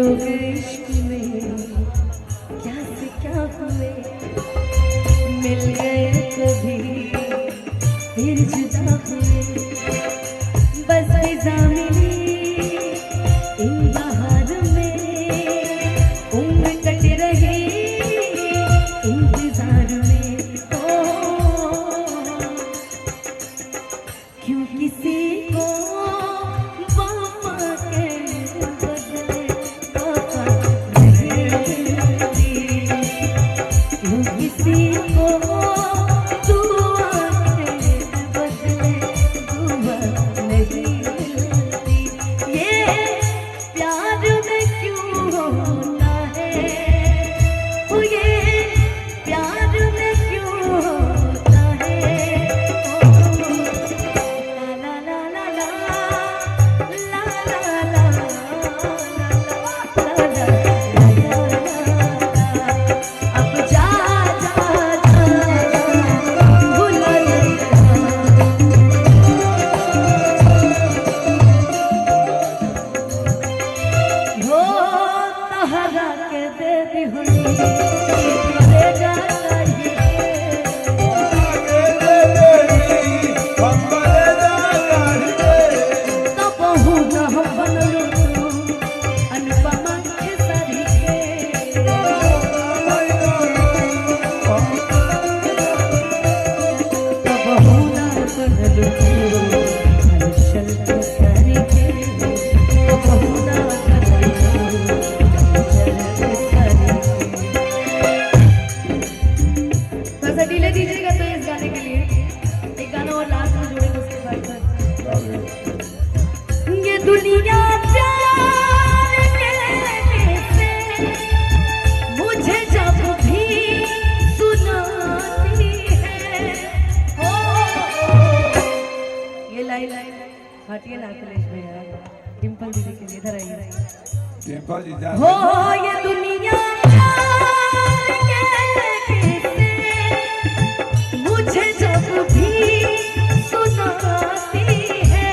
लोग इश्क में क्या से क्या हुए, मिल गए कभी फिर जुदा हुए। बस फिजा मिली इन बहार में, उम्र कट रही इंतजार में। क्यों किसी को हटिए ना अखिलेश भैया, डिम्पल दीदी के लिए इधर आइए। डिम्पल जी जा हो ये दुनिया मुझे जब भी सुनाती है,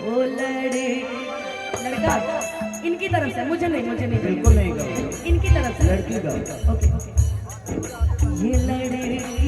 वो लड़का इनकी तरफ से, मुझे नहीं बिल्कुल नहीं गाओ, इनकी तरफ से लड़की गाओ। ओके ये लड़की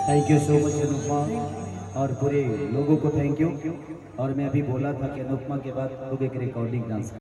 thank you so much Anupama और पूरे लोगों को थैंक यू। और मैं अभी बोला था कि अनुपमा के बाद लोग एक रिकॉर्डिंग डांस